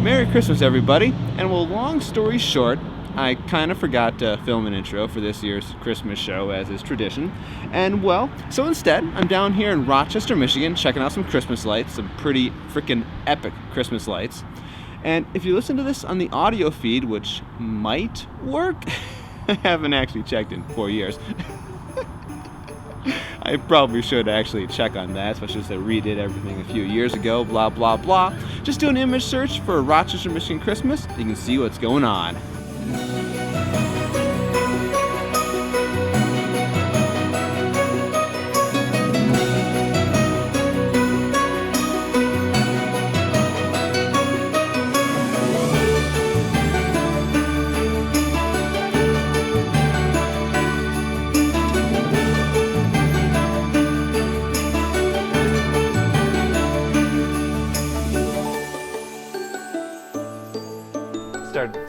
Merry Christmas, everybody. And well, long story short, I kind of forgot to film an intro for this year's Christmas show, as is tradition. And well, so instead, I'm down here in Rochester, Michigan, checking out some Christmas lights, some pretty freaking epic Christmas lights. And if you listen to this on the audio feed, which might work, I haven't actually checked in 4 years. I probably should actually check on that, especially since I redid everything a few years ago, blah, blah, blah. Just do an image search for Rochester, Michigan Christmas. You can see what's going on.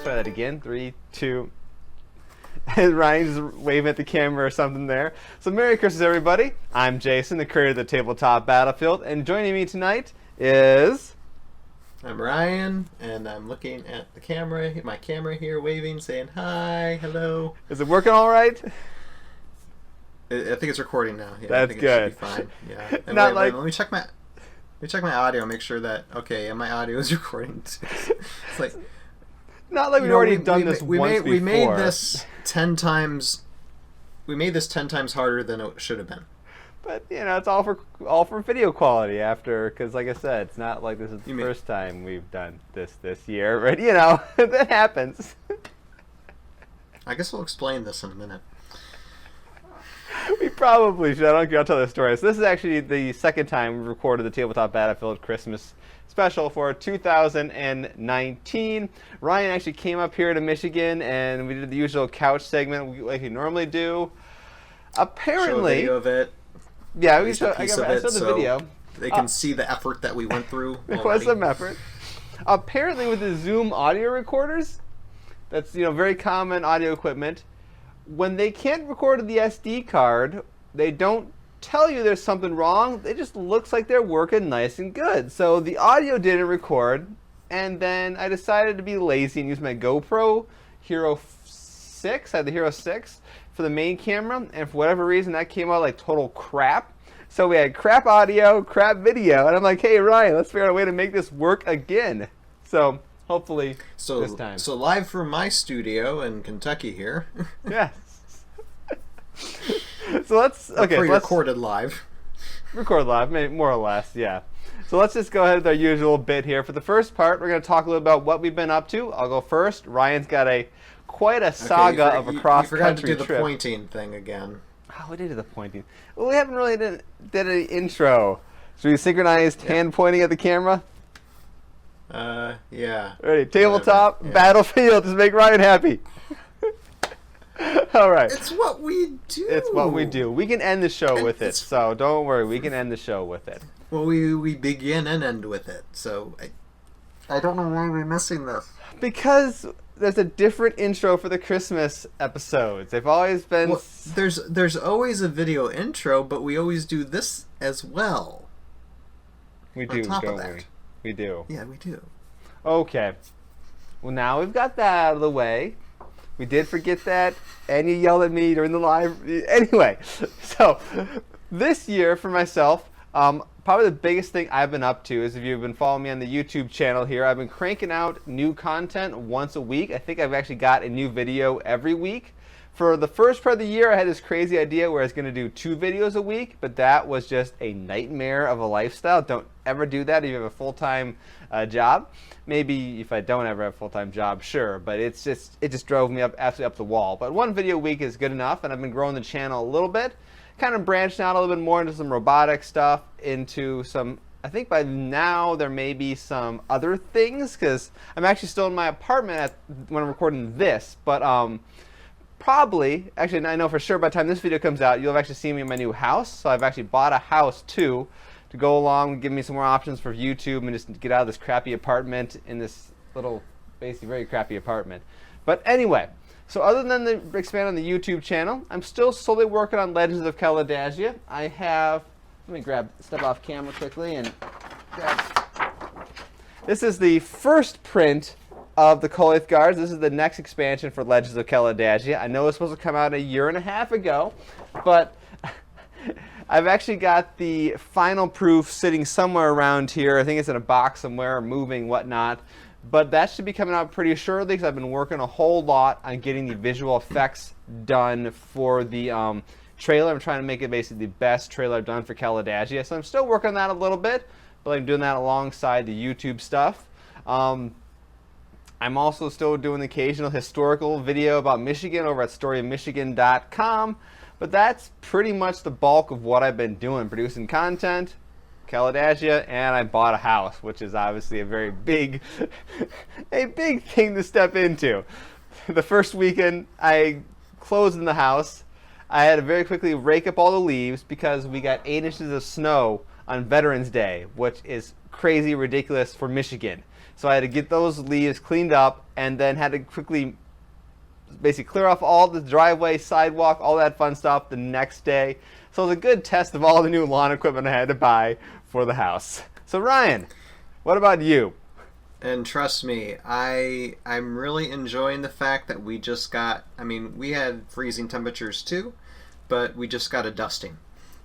Try that again. 3, 2. And Ryan's just waving at the camera or something there. So Merry Christmas, everybody. I'm Jason, the creator of the Tabletop Battlefield, and joining me tonight is... I'm Ryan, and I'm looking at the camera, my camera here, waving, saying hi, hello. Is it working all right? I think it's recording now. Yeah, That's I think good. It should be fine. Yeah. And Not wait, let me check my audio, make sure that and my audio is recording too. It's like. Not like we've already done this once before. We made this 10 times. We made this 10 times harder than it should have been. But it's all for video quality after, because like I said, it's not like this is the first time we've done this year, right? That happens. I guess we'll explain this in a minute. We probably should. I don't care. I'll tell the story. So this is actually the second time we recorded the Tabletop Battlefield Christmas special for 2019. Ryan actually came up here to Michigan and we did the usual couch segment like we normally do. Apparently, show a video of it. Yeah, I saw the video. They can see the effort that we went through. There was some effort. Apparently, with the Zoom audio recorders, that's very common audio equipment. When they can't record the SD card, they don't tell you there's something wrong. It just looks like they're working nice and good. So the audio didn't record, and then I decided to be lazy and use my GoPro Hero 6. I had the Hero 6 for the main camera, and for whatever reason that came out like total crap. So we had crap audio, crap video, and I'm like, hey Ryan, let's figure out a way to make this work again. So hopefully this time. So live from my studio in Kentucky here. Yes. So let's recorded live. Record live, maybe more or less, yeah. So let's just go ahead with our usual bit here. For the first part, we're going to talk a little about what we've been up to. I'll go first. Ryan's got quite a saga of a cross-country trip. You forgot to do the pointing thing again. Oh, we did do the pointing. Well, we haven't really did an intro. Should we synchronize hand pointing at the camera? Yeah. Ready? Tabletop, Battlefield. Just make Ryan happy. All right. It's what we do. It's what we do. We can end the show with it, so don't worry. We can end the show with it. Well, we begin and end with it, so I don't know why we're missing this. Because there's a different intro for the Christmas episodes. They've always been... Well, there's always a video intro, but we always do this as well. We do, don't we? We do. Yeah, we do. Okay. Well, now we've got that out of the way. We did forget that, and you yelled at me during the live. Anyway, so this year for myself, probably the biggest thing I've been up to is, if you've been following me on the YouTube channel here, I've been cranking out new content once a week. I think I've actually got a new video every week. For the first part of the year, I had this crazy idea where I was going to do 2 videos a week, but that was just a nightmare of a lifestyle. Don't ever do that if you have a full-time job. Maybe if I don't ever have a full-time job, sure, but it just drove me absolutely up the wall. But 1 video a week is good enough, and I've been growing the channel a little bit, kind of branching out a little bit more into some robotic stuff, into some, I think by now there may be some other things, because I'm actually still in my apartment when I'm recording this, but probably, actually I know for sure by the time this video comes out, you'll have actually seen me in my new house. So I've actually bought a house too, to go along and give me some more options for YouTube and just get out of this crappy apartment in this little, basically very crappy apartment. But anyway, so other than the expand on the YouTube channel, I'm still slowly working on Legends of Kalidasia. I have, let me step off camera quickly and grab. This is the first print of the Kolith Guards. This is the next expansion for Legends of Kalidasia. I know it was supposed to come out a year and a half ago, but I've actually got the final proof sitting somewhere around here. I think it's in a box somewhere, moving, whatnot. But that should be coming out pretty shortly because I've been working a whole lot on getting the visual effects done for the trailer. I'm trying to make it basically the best trailer I've done for Kalidasia. So I'm still working on that a little bit, but I'm doing that alongside the YouTube stuff. I'm also still doing the occasional historical video about Michigan over at storyofmichigan.com. But that's pretty much the bulk of what I've been doing, producing content, Kalidasia, and I bought a house, which is obviously a very big, a big thing to step into. The first weekend I closed in the house, I had to very quickly rake up all the leaves because we got 8 inches of snow on Veterans Day, which is crazy ridiculous for Michigan. So I had to get those leaves cleaned up and then had to quickly basically clear off all the driveway, sidewalk, all that fun stuff the next day. So it was a good test of all the new lawn equipment I had to buy for the house. So Ryan, what about you? And trust me, I'm really enjoying the fact that we just got, I mean, we had freezing temperatures too, but we just got a dusting.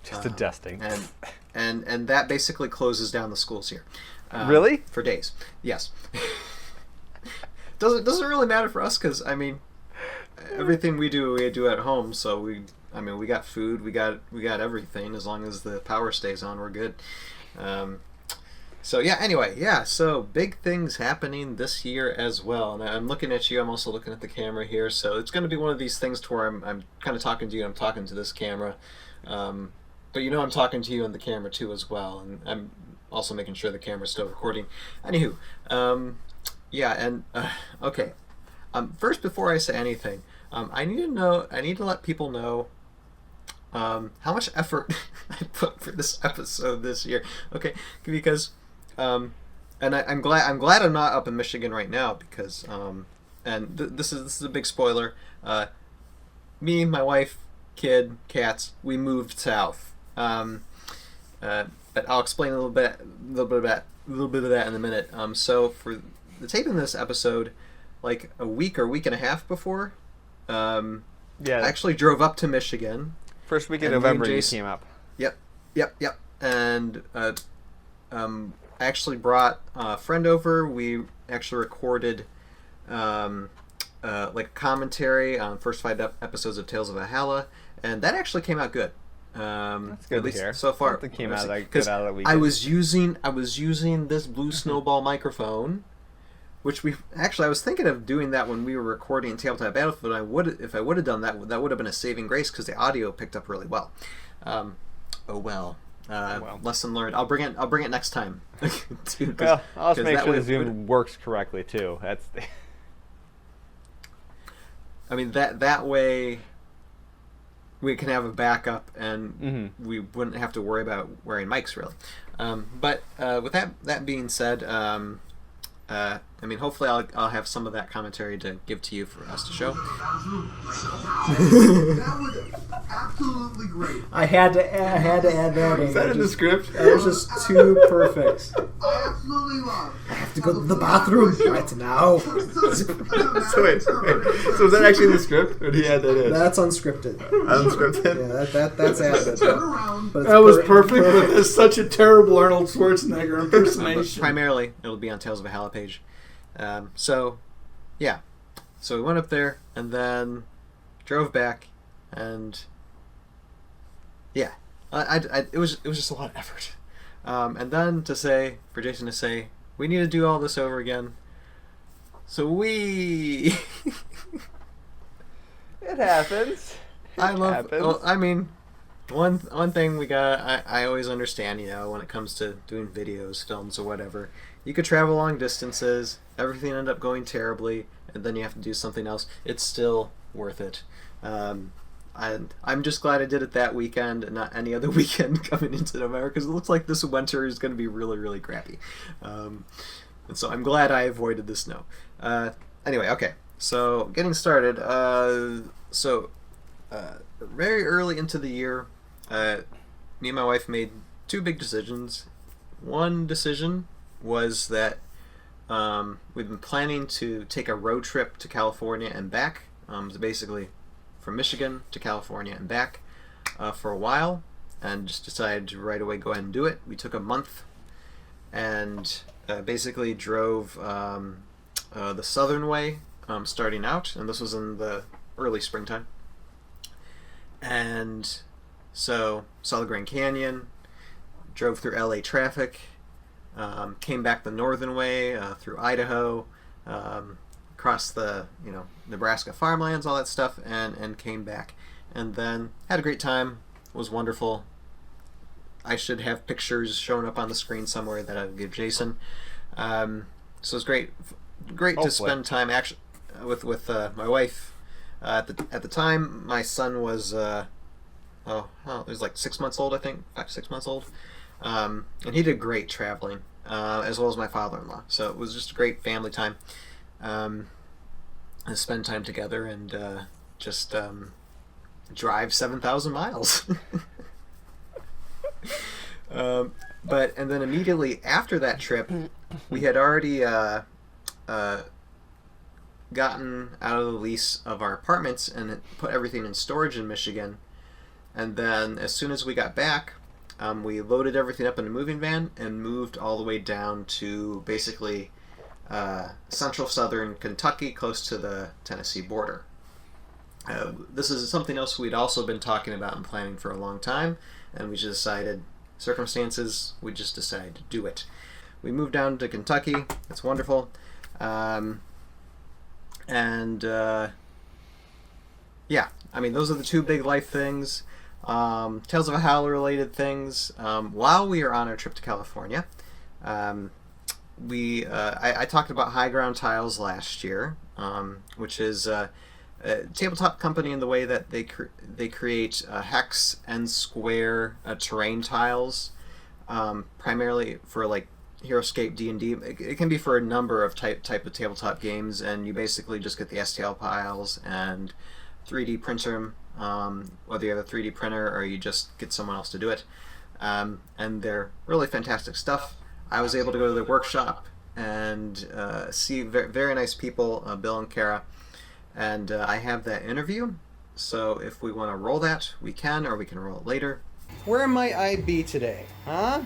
Just a dusting. And that basically closes down the schools here. Really? For days. Yes. Doesn't really matter for us because, I mean, everything we do at home, so we got food, we got everything. As long as the power stays on, we're good. So yeah, anyway, yeah, so big things happening this year as well. And I'm looking at you, I'm also looking at the camera here, so it's going to be one of these things to where I'm kind of talking to you, I'm talking to this camera. But you know I'm talking to you on the camera too as well, and I'm also making sure the camera's still recording. Anywho, yeah, and okay. First, before I say anything, I need to let people know how much effort I put for this episode this year. Okay, because and I'm glad I'm not up in Michigan right now because this is a big spoiler. Me, my wife, kid, cats, we moved south. But I'll explain a little bit of that in a minute. So for the taping of this episode, like a week and a half before, I actually drove up to Michigan. First week in November you came up. Yep. And I actually brought a friend over. We actually recorded like a commentary on the first 5 episodes of Tales of Valhalla, and that actually came out good. That's good at least to hear. So far. Something came out like good out of the weekend. I was using this Blue Snowball microphone, which I was thinking of doing that when we were recording Tabletop Battlefield. If I would have done that, that would have been a saving grace because the audio picked up really well. Lesson learned. I'll bring it next time. Well, I'll just make sure the Zoom works correctly too. That's the... I mean that way we can have a backup and we wouldn't have to worry about wearing mics really. But with that being said, I mean, hopefully I'll have some of that commentary to give to you for us to show. That was absolutely great. I had to add that in. Is that in the script? That was just too perfect. I absolutely love. I have to go to the bathroom right now. So wait. So is that actually in the script, or did he add that in? That's unscripted. Unscripted? Yeah, that's added. Turn around. But it's That was perfect, but it's such a terrible Arnold Schwarzenegger But impersonation. primarily, it'll be on Tales of Valhalla page. So we went up there and then drove back, and yeah, it was just a lot of effort. And then for Jason to say, we need to do all this over again. So we. It happens. Well, I mean, one thing we got. I always understand, when it comes to doing videos, films, or whatever, you could travel long distances. Everything ended up going terribly, and then you have to do something else. It's still worth it. I'm just glad I did it that weekend and not any other weekend coming into November, because it looks like this winter is going to be really, really crappy. And so I'm glad I avoided the snow. Anyway, okay. So getting started. Very early into the year, me and my wife made 2 big decisions. One decision was that we've been planning to take a road trip to California and back. So basically, from Michigan to California and back for a while, and just decided to right away go ahead and do it. We took a month and basically drove the southern way starting out, and this was in the early springtime. And so saw the Grand Canyon, drove through LA traffic, came back the northern way through Idaho, across the Nebraska farmlands, all that stuff, and came back. And then had a great time. It was wonderful. I should have pictures showing up on the screen somewhere that I'll give Jason. So it was great to spend time actually with my wife. At the time, my son was it was like 6 months old, I think, 5 to 6 months old, and he did great traveling, as well as my father-in-law. So it was just a great family time, and spend time together and just drive 7,000 miles. And then immediately after that trip, we had already gotten out of the lease of our apartments and put everything in storage in Michigan. And then as soon as we got back, we loaded everything up in a moving van and moved all the way down to basically central southern Kentucky, close to the Tennessee border. This is something else we'd also been talking about and planning for a long time, and we just decided, we just decided to do it. We moved down to Kentucky. It's wonderful. Those are the two big life things. Tales of a Howler related things. While we are on our trip to California, I talked about High Ground Tiles last year, which is a tabletop company in the way that they create hex and square terrain tiles, primarily for like Heroscape, D&D. It can be for a number of type of tabletop games, and you basically just get the STL piles and 3D print them, whether you have a 3D printer or you just get someone else to do it. And they're really fantastic stuff. I was able to go to their workshop and see very nice people, Bill and Kara, and I have that interview. So if we want to roll that, we can, or we can roll it later. Where might I be today, huh?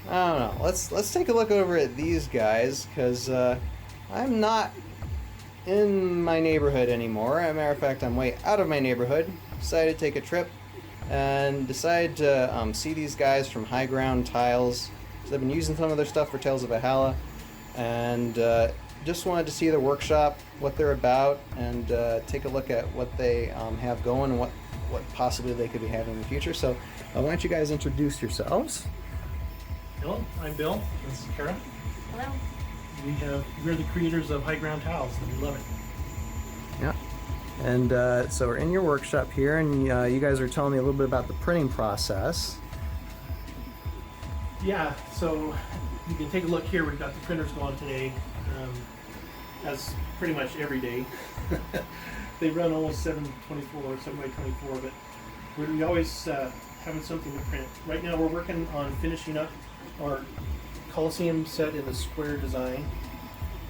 I don't know. Let's take a look over at these guys, because I'm not in my neighborhood anymore. As a matter of fact, I'm way out of my neighborhood. Decided to take a trip and decided to see these guys from High Ground Tiles. So I've been using some of their stuff for Tales of Valhalla, and just wanted to see their workshop, what they're about, and take a look at what they have going and what possibly they could be having in the future. So why don't you guys introduce yourselves? Hello, I'm Bill. This is Kara. Hello. We're the creators of High Ground Tiles, and we love it. Yeah. And so we're in your workshop here, and you guys are telling me a little bit about the printing process. Yeah, so you can take a look here. We've got the printers going today, as pretty much every day. They run almost 7/24, 7x24, but we always having something to print. Right now we're working on finishing up our Coliseum set in the square design,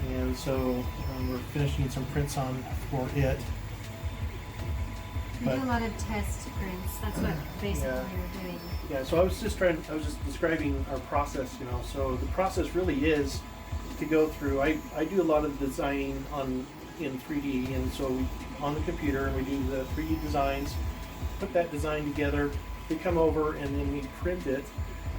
and so we're finishing some prints for it. We do a lot of test prints. That's what basically we're doing. Yeah, so I was just describing our process, So the process really is to go through. I do a lot of designing in 3D, and so on the computer, and we do the 3D designs, put that design together. We come over and then we print it,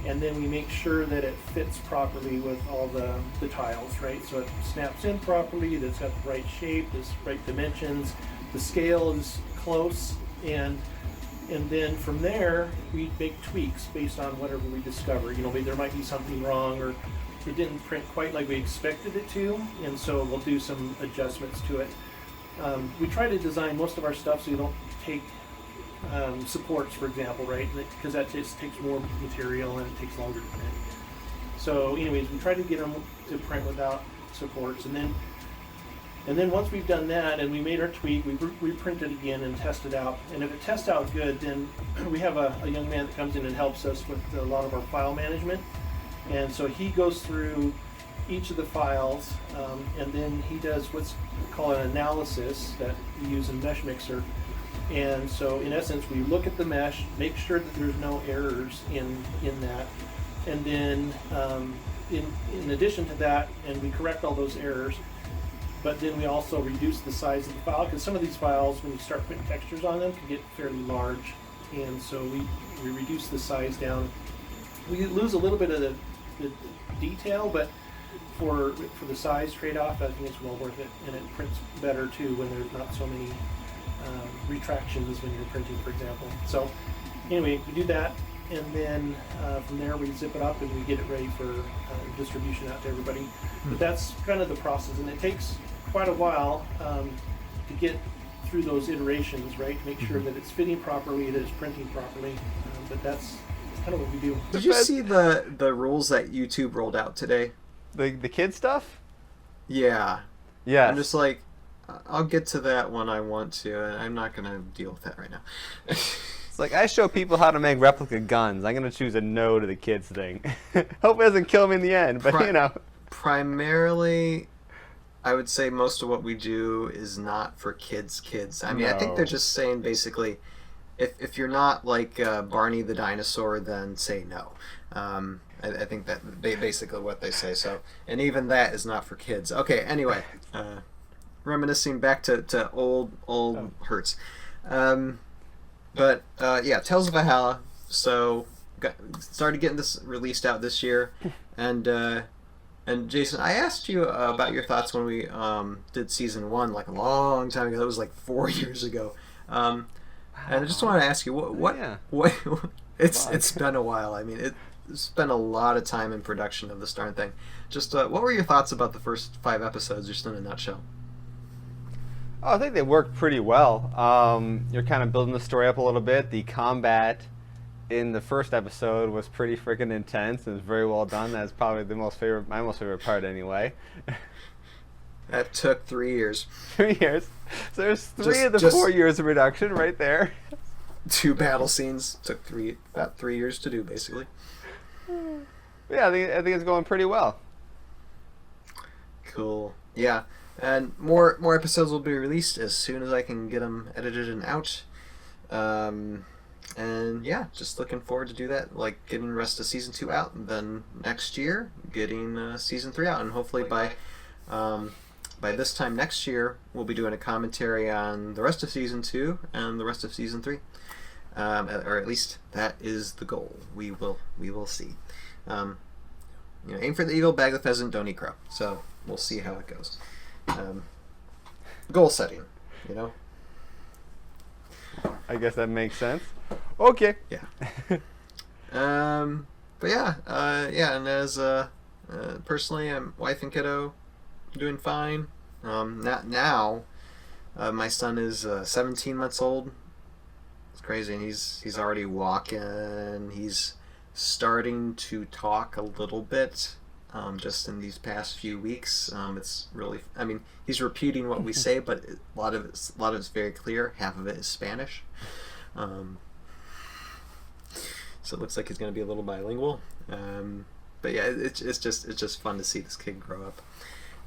and then we make sure that it fits properly with all the tiles, right? So it snaps in properly, that it's got the right shape, the right dimensions, the scale is close, and then from there we make tweaks based on whatever we discover. Maybe there might be something wrong, or it didn't print quite like we expected it to, and so we'll do some adjustments to it. We try to design most of our stuff so you don't take supports, for example, right? Because that just takes more material and it takes longer to print. So anyways, we try to get them to print without supports, and then once we've done that and we made our tweak, we print it again and test it out. And if it tests out good, then we have a young man that comes in and helps us with a lot of our file management. And so he goes through each of the files, and then he does what's called an analysis that we use in Mesh Mixer. And so, in essence, we look at the mesh, make sure that there's no errors in that, and then in addition to that, and we correct all those errors. But then we also reduce the size of the file, because some of these files, when you start putting textures on them, can get fairly large, and so we reduce the size down. We lose a little bit of the detail, but for the size trade-off, I think it's well worth it, and it prints better too when there's not so many retractions when you're printing, for example. So anyway, we do that, and then from there we zip it up and we get it ready for distribution out to everybody. But that's kind of the process, and it takes quite a while to get through those iterations, right? Make sure that it's fitting properly, that it's printing properly. But that's kind of what we do. Did you see the rules that YouTube rolled out today? The kid stuff? Yeah. Yeah. I'm just like, I'll get to that when I want to, and I'm not going to deal with that right now. It's like, I show people how to make replica guns. I'm going to choose a no to the kids thing. Hope it doesn't kill me in the end, but you know. Primarily, I would say most of what we do is not for kids. I mean, I think they're just saying basically, if you're not like Barney the dinosaur, then say no. I think that basically what they say. So, and even that is not for kids. Okay, anyway. Reminiscing back to old hurts, but yeah, Tales of Valhalla. So started getting this released out this year, and Jason, I asked you about your thoughts when we did season 1 like a long time ago. That was like 4 years ago, and I just want to ask you what it's been a while. I mean, it's been a lot of time in production of this darn thing. Just what were your thoughts about the first 5 episodes, just in a nutshell? Oh, I think they worked pretty well. You're kind of building the story up a little bit. The combat in the first episode was pretty freaking intense and was very well done. That's probably my most favorite part anyway. That took 3 years. 3 years. So there's 3 of the 4 years of production right there. 2 battle scenes took about 3 years to do, basically. Yeah, I think it's going pretty well. Cool. Yeah. And more episodes will be released as soon as I can get them edited and out. And yeah, just looking forward to do that. Like getting the rest of season 2 out, and then next year getting season 3 out, and hopefully by this time next year we'll be doing a commentary on the rest of season 2 and the rest of season 3. Or at least that is the goal. We will see. Aim for the eagle, bag the pheasant, don't eat crow. So we'll see how it goes. Goal setting, I guess that makes sense. Okay. Yeah. But yeah, and as personally, I'm wife and kiddo doing fine. Not now. My son is 17 months old. It's crazy, and he's already walking. He's starting to talk a little bit. Just in these past few weeks, it's really. I mean, he's repeating what we say, but a lot of it's very clear. Half of it is Spanish, so it looks like he's going to be a little bilingual. But yeah, it's just fun to see this kid grow up.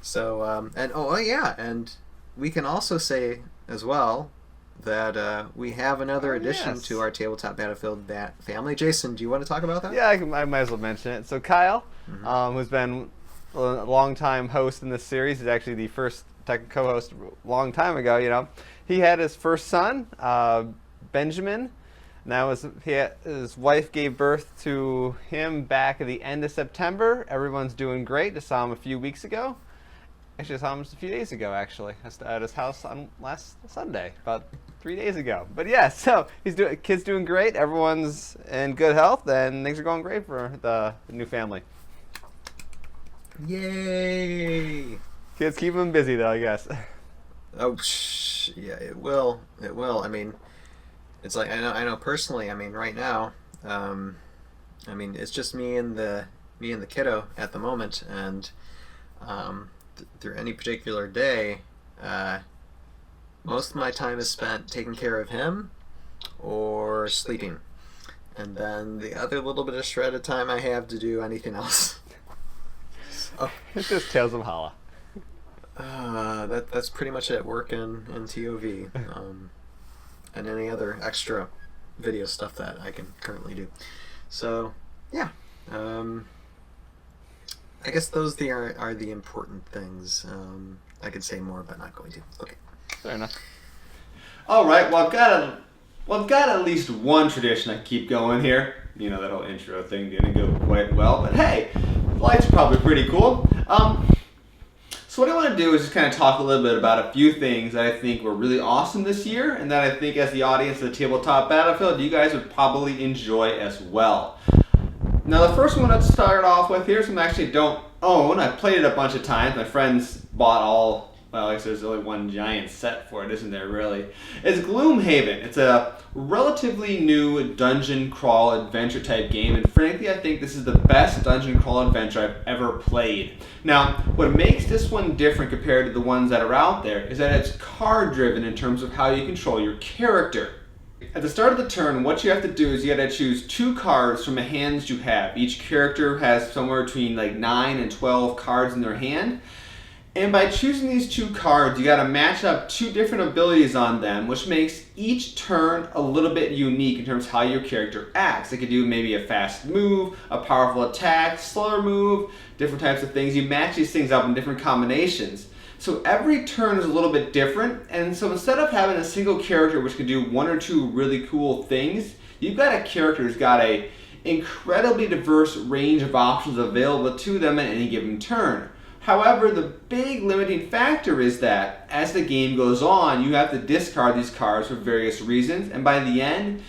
So and we can also say as well that we have another addition to our Tabletop Battlefield family. Jason, do you want to talk about that? Yeah, I might as well mention it. So Kyle, who's been a long-time host in this series, is actually the first tech co-host a long time ago. He had his first son, Benjamin. Now his wife gave birth to him back at the end of September. Everyone's doing great. I saw him a few weeks ago. Actually, I saw him just a few days ago, actually, at his house on last Sunday, about 3 days ago. But yeah, so kid's doing great. Everyone's in good health, and things are going great for the new family. Yay! Kids keep them busy, though, I guess. Oh, yeah, it will. It will. I mean, it's like I know personally. I mean, right now, it's just me and the kiddo at the moment, and through any particular day, most of my time is spent taking care of him or sleeping, and then the other little bit of shred of time I have to do anything else. So. It's just Tales of Hala. That's pretty much it. Work in TOV, and any other extra video stuff that I can currently do. So, yeah. I guess those are the important things. I could say more, but not going to. Okay. Fair enough. All right. Well, I've got at least one tradition I keep going here. You know, that whole intro thing didn't go quite well, but hey, the lights are probably pretty cool. So what I want to do is just kind of talk a little bit about a few things that I think were really awesome this year, and that I think as the audience of the Tabletop Battlefield, you guys would probably enjoy as well. Now the first one let's start off with here, something I actually don't own. I've played it a bunch of times. My friends bought all, well, I guess there's only one giant set for it, isn't there really? It's Gloomhaven. It's a relatively new dungeon crawl adventure type game, and frankly I think this is the best dungeon crawl adventure I've ever played. Now, what makes this one different compared to the ones that are out there is that it's card driven in terms of how you control your character. At the start of the turn, what you have to do is you got to choose 2 cards from the hands you have. Each character has somewhere between like 9 and 12 cards in their hand. And by choosing these 2 cards, you got to match up 2 different abilities on them, which makes each turn a little bit unique in terms of how your character acts. It could do maybe a fast move, a powerful attack, slower move, different types of things. You match these things up in different combinations. So every turn is a little bit different, and so instead of having a single character which can do 1 or 2 really cool things, you've got a character who's got a incredibly diverse range of options available to them at any given turn. However, the big limiting factor is that as the game goes on, you have to discard these cards for various reasons, and by the end,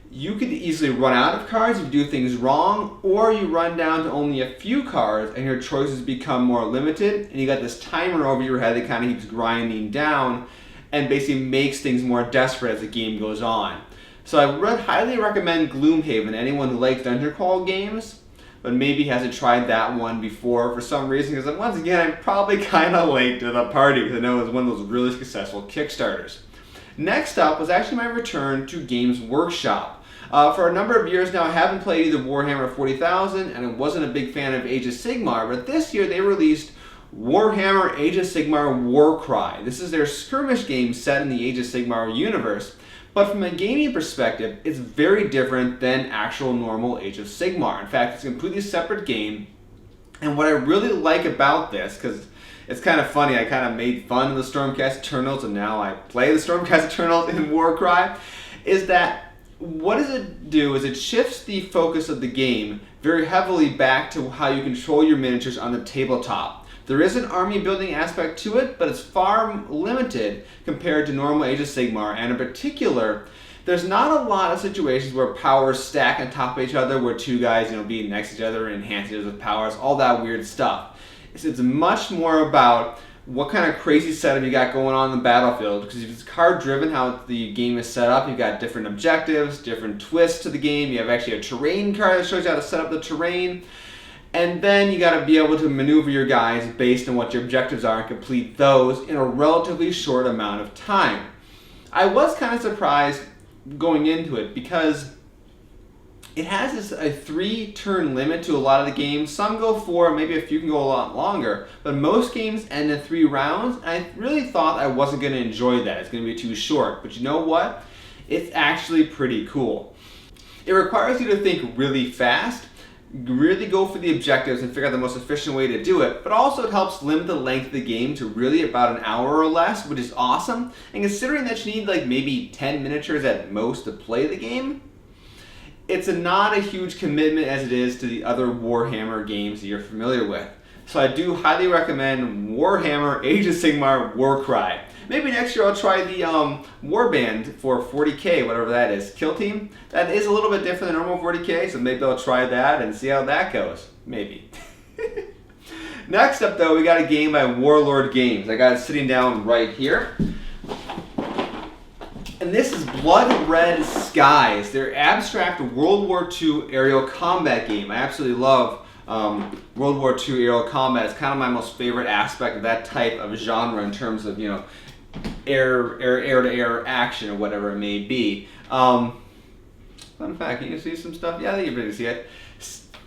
you could easily run out of cards if you do things wrong, or you run down to only a few cards and your choices become more limited, and you got this timer over your head that kind of keeps grinding down and basically makes things more desperate as the game goes on. So I highly recommend Gloomhaven to anyone who likes dungeon crawl games, but maybe hasn't tried that one before for some reason, because once again, I'm probably kind of late to the party because I know it was one of those really successful Kickstarters. Next up was actually my return to Games Workshop. For a number of years now, I haven't played either Warhammer 40,000, and I wasn't a big fan of Age of Sigmar, but this year they released Warhammer Age of Sigmar Warcry. This is their skirmish game set in the Age of Sigmar universe, but from a gaming perspective, it's very different than actual normal Age of Sigmar. In fact, it's a completely separate game, and what I really like about this, because it's kind of funny, I kind of made fun of the Stormcast Eternals, and now I play the Stormcast Eternals in Warcry, is that what does it do is it shifts the focus of the game very heavily back to how you control your miniatures on the tabletop. There is an army building aspect to it, but it's far limited compared to normal Age of Sigmar, and in particular, there's not a lot of situations where powers stack on top of each other, where 2 guys, be next to each other and enhance each other with powers, all that weird stuff. It's much more about what kind of crazy setup you got going on in the battlefield, because if it's card driven how the game is set up, you've got different objectives, different twists to the game. You have actually a terrain card that shows you how to set up the terrain, and then you got to be able to maneuver your guys based on what your objectives are and complete those in a relatively short amount of time. I was kind of surprised going into it because it has a 3-turn limit to a lot of the games. Some go 4, maybe a few can go a lot longer, but most games end in 3 rounds, and I really thought I wasn't going to enjoy that. It's going to be too short, but you know what? It's actually pretty cool. It requires you to think really fast, really go for the objectives and figure out the most efficient way to do it, but also it helps limit the length of the game to really about an hour or less, which is awesome. And considering that you need like maybe 10 miniatures at most to play the game, it's not a huge commitment as it is to the other Warhammer games that you're familiar with. So I do highly recommend Warhammer Age of Sigmar Warcry. Maybe next year I'll try the Warband for 40k, whatever that is. Kill Team? That is a little bit different than normal 40k, so maybe I'll try that and see how that goes. Maybe. Next up though, we got a game by Warlord Games. I got it sitting down right here. And this is Blood Red Skies, their abstract World War II aerial combat game. I absolutely love World War II aerial combat. It's kind of my most favorite aspect of that type of genre in terms of, air-to-air action or whatever it may be. Fun fact, can you see some stuff? Yeah, I think you're able to see it.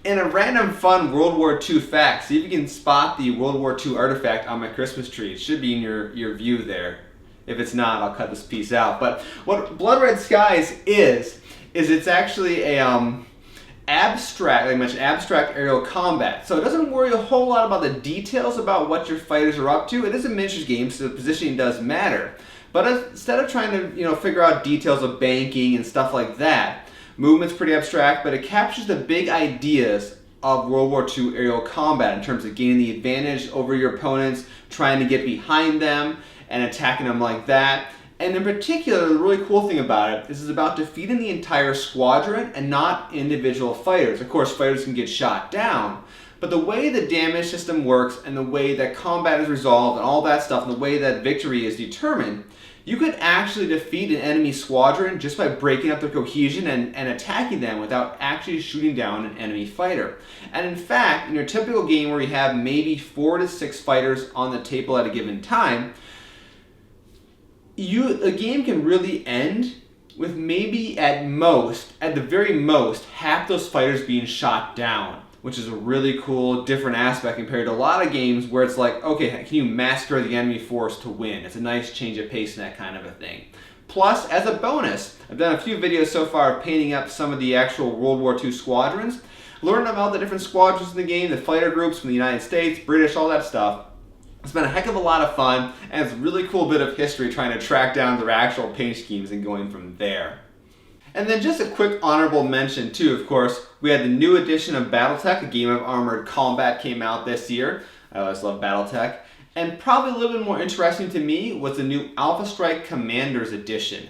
And a random fun World War II fact. See if you can spot the World War II artifact on my Christmas tree. It should be in your view there. If it's not, I'll cut this piece out. But what Blood Red Skies is it's actually a abstract, like I mentioned, abstract aerial combat. So it doesn't worry a whole lot about the details about what your fighters are up to. It is a miniatures game, so the positioning does matter. But instead of trying to figure out details of banking and stuff like that, movement's pretty abstract, but it captures the big ideas of World War II aerial combat in terms of gaining the advantage over your opponents, trying to get behind them, and attacking them like that. And in particular, the really cool thing about it is it's about defeating the entire squadron and not individual fighters. Of course, fighters can get shot down, but the way the damage system works and the way that combat is resolved and all that stuff and the way that victory is determined, you could actually defeat an enemy squadron just by breaking up their cohesion and attacking them without actually shooting down an enemy fighter. And in fact, in your typical game where you have maybe 4 to 6 fighters on the table at a given time, a game can really end with maybe at the very most, half those fighters being shot down, which is a really cool, different aspect compared to a lot of games where it's like, okay, can you massacre the enemy force to win? It's a nice change of pace and that kind of a thing. Plus, as a bonus, I've done a few videos so far of painting up some of the actual World War II squadrons, learning about the different squadrons in the game, the fighter groups from the United States, British, all that stuff. It's been a heck of a lot of fun, and it's a really cool bit of history trying to track down their actual paint schemes and going from there. And then just a quick honorable mention too, of course, we had the new edition of Battletech, a game of armored combat came out this year. I always love Battletech. And probably a little bit more interesting to me was the new Alpha Strike Commanders edition,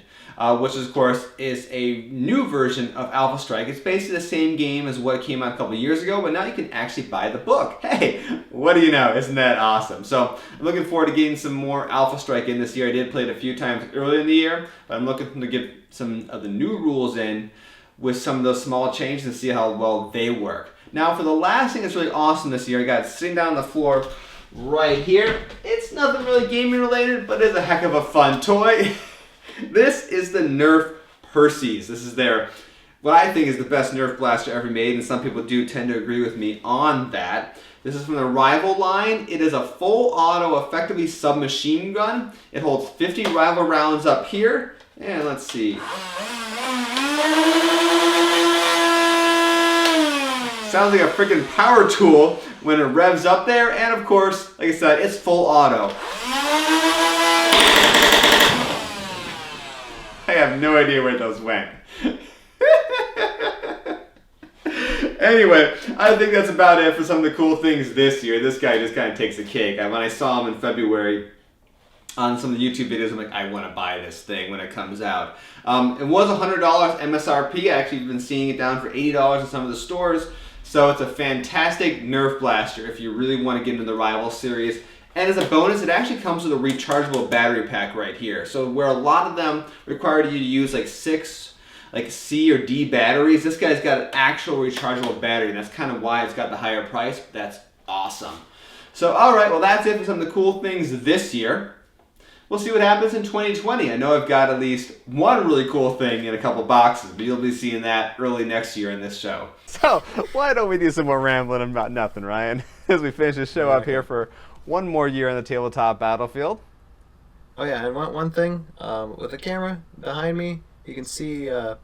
which of course is a new version of Alpha Strike. It's basically the same game as what came out a couple years ago, but now you can actually buy the book. Hey, what do you know? Isn't that awesome? So I'm looking forward to getting some more Alpha Strike in this year. I did play it a few times earlier in the year, but I'm looking to get some of the new rules in with some of those small changes and see how well they work. Now for the last thing that's really awesome this year, I got it sitting down on the floor right here. It's nothing really gaming related, but it's a heck of a fun toy. This is the Nerf Perseus. This is what I think is the best Nerf blaster ever made, and some people do tend to agree with me on that. This is from the Rival line. It is a full auto, effectively submachine gun. It holds 50 Rival rounds up here, and let's see. Sounds like a freaking power tool when it revs up there, and of course, like I said, it's full auto. I have no idea where those went. Anyway, I think that's about it for some of the cool things this year. This guy just kind of takes the cake. When I saw him in February on some of the YouTube videos, I'm like, I want to buy this thing when it comes out. It was $100 MSRP. I actually been seeing it down for $80 in some of the stores. So it's a fantastic Nerf blaster if you really want to get into the Rival series. And as a bonus, it actually comes with a rechargeable battery pack right here. So where a lot of them require you to use like 6 C or D batteries, this guy's got an actual rechargeable battery, and that's kind of why it's got the higher price. That's awesome. So alright, well that's it for some of the cool things this year. We'll see what happens in 2020. I know I've got at least one really cool thing in a couple boxes, but you'll be seeing that early next year in this show. So why don't we do some more rambling about nothing, Ryan, as we finish this show up here for one more year on the tabletop battlefield. Oh yeah, and one thing, with the camera behind me, you can see the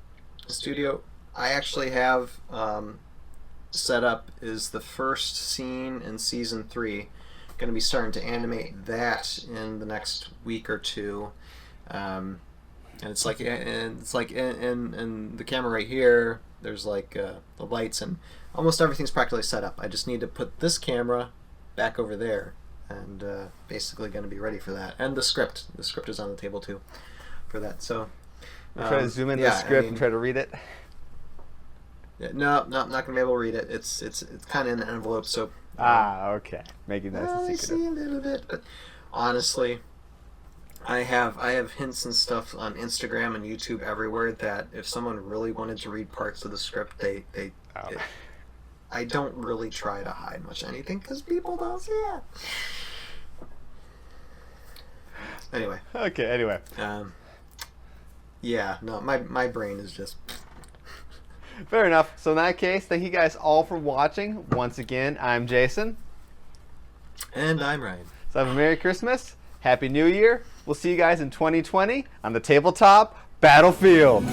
studio. I actually have set up is the first scene in season 3. Going to be starting to animate that in the next week or two, and it's like in the camera right here. There's like the lights and almost everything's practically set up. I just need to put this camera back over there, and basically going to be ready for that. And the script is on the table too for that. So try to zoom in the script and try to read it. Yeah, no, I'm not gonna be able to read it. It's kind of in an envelope, so. Okay, making that a secret. I see a little bit, but honestly, I have hints and stuff on Instagram and YouTube everywhere that if someone really wanted to read parts of the script, I don't really try to hide much anything because people don't see it. Anyway. Okay. Anyway. Yeah. No, my brain is just. Fair enough. So in that case, thank you guys all for watching. Once again, I'm Jason. And I'm Ryan. So have a Merry Christmas. Happy New Year. We'll see you guys in 2020 on the Tabletop Battlefield.